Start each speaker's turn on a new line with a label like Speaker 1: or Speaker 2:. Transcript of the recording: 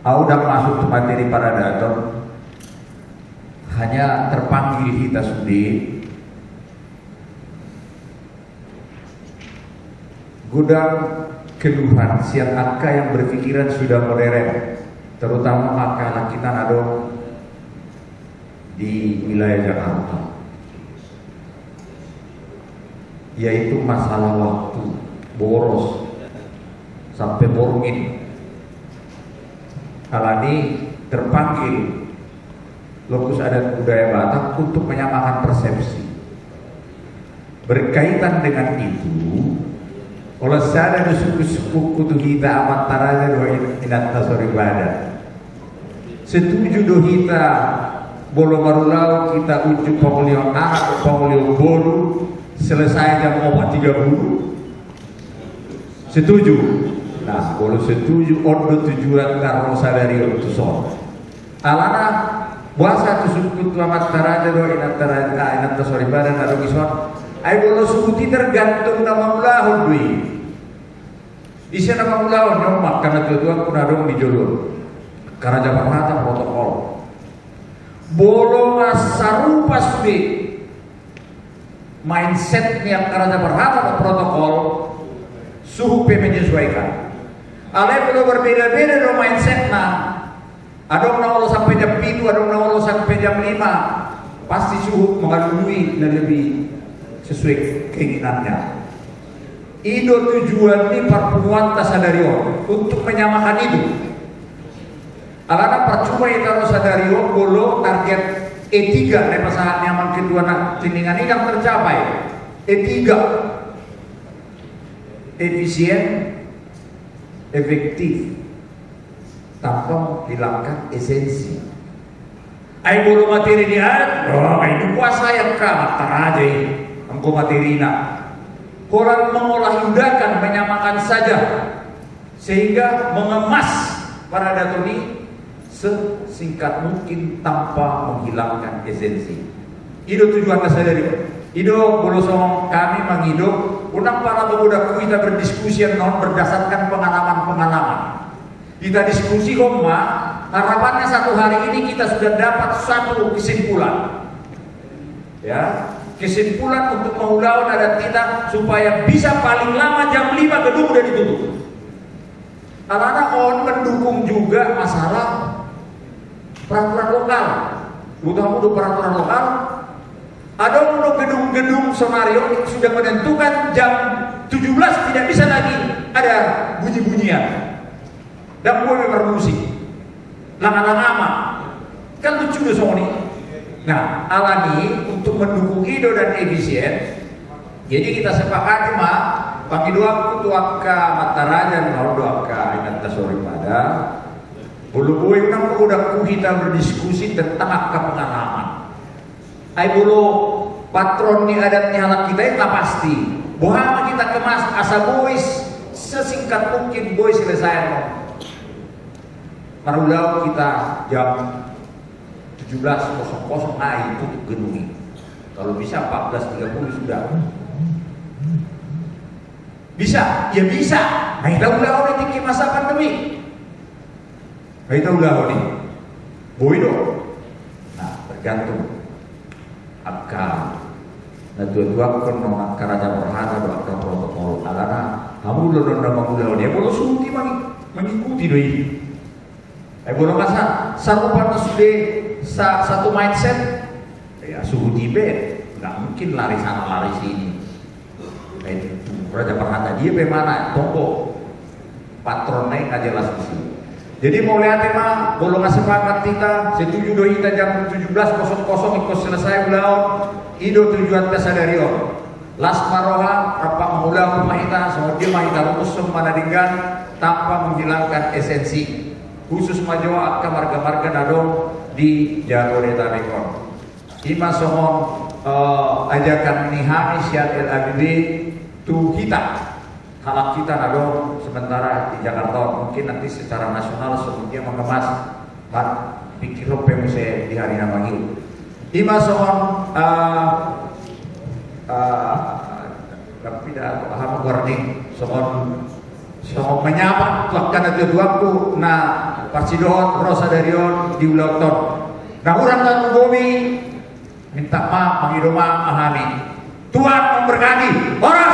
Speaker 1: Udah masuk ke materi Paradaton, hanya terpanggil kita sudah gudang keluhan siang angka yang berpikiran sudah modern, terutama angka kita ada di wilayah Jakarta, yaitu masalah waktu boros sampai borongin. Alani terpanggil lokus adat budaya Batak untuk menyamakan persepsi. Berkaitan dengan itu, oleh sada suku-suku kutu kita amat taraja doa inat tasori badan. Setuju do kita bolo barulau kita ujuk pemilihan anak pemilihan bolu selesai jam 4.30. Setuju? Nah, kalau setuju ordo tujuan karena sadari untuk sol. Alana bahasa tu suku tu amat taraja do inat tasori badan ada kisah. Ay bolo suku tergantung nama mulahun dui. Di sana nama mulahun nyomak karena tujuan pun ada di jalur. Karena Jakarta protokol. Bolo sarupa sudah mindsetnya karena Jakarta protokol suhu menyesuaikan. Alai perlu berbeda-beda do mindset ada orang sampai jam 7, ada orang sampai jam 5. Pasti suhu mengalami dan lebih sesuai keinginannya. Itu tujuan ini pertemuan tasadario untuk menyamakan itu. Alana percuma itu sadario bolo target E3 dari pasangan nyaman kedua tindingan ini yang tercapai. E3 efisien, efektif, tanpa hilangkan esensi. Ay bulu materi dia, itu puasa yang kamat teraja ini, angko materina. Orang mengolah yudakan, menyamakan saja, sehingga mengemas Paradaton ini sesingkat mungkin tanpa menghilangkan esensi. Itu tujuan sadari. Itu bulu song kami menghidup. Undang para pemuda kita berdiskusi non berdasarkan pengalaman-pengalaman. Kita diskusi harapannya satu hari ini kita sudah dapat satu kesimpulan. Ya, kesimpulan untuk mengulang adat kita supaya bisa paling lama jam 5 gedung udah ditutup. Karena mendukung juga masalah peraturan lokal. Udah peraturan lokal. Ada gedung-gedung sonario sudah menentukan jam 17 tidak bisa lagi ada bunyi-bunyian dan boleh bermusik lama-lama kan lucu deh Sony. Nah alani untuk mendukung ide dan efisien, jadi kita sepakati pagi doa kutuaka mataraja dan doaka ingat tasori pada bulu gue udah kita berdiskusi tentang akar pengalaman. Ay bulu patron ni adatnya anak kita itu pasti. Bohama kita kemas asa boys sesingkat mungkin boys selesai. Marulau kita jam 17.00 tutup gedung ini. Kalau bisa 14.30 sudah. Bisa, ya bisa. Nah kita ulah ini tinggi masa pandemi. Nah kita ulah ini. Boido. Nah tergantung. Akal, nah dua-dua kan nong karena berhada doa protokol alana, kamu udah nama dia boleh suti mengikuti doi. Boleh masa sarupan sudah satu mindset, ya suhu tibet, nggak mungkin lari sana lari sini. Itu Raja Perhata dia bagaimana? Toko patron naik aja jelas di sini. Jadi mau lihat emang bolong sepakat kita setuju doi kita jam 17.00 ikut selesai belaut ido tujuan dasar dari lasmaroha rapat mengulang mahita semua mahita usum manadinggan tanpa menghilangkan esensi khusus majawa ke marga-marga nadong di Jabodetabek. Ima somong ajakan nihami syiar LABB tu kita halak kita nadong sementara di Jakarta, mungkin nanti secara nasional semuanya mengemas pikir pemuse di hari namanya. Ima somong tapi dah paham warning somong menyapa tuakan ada duaku na parsidon rosa darion di uloton. Nah orang kan bumi minta maaf menghidupkan ahami. Tuhan memberkati. Oras.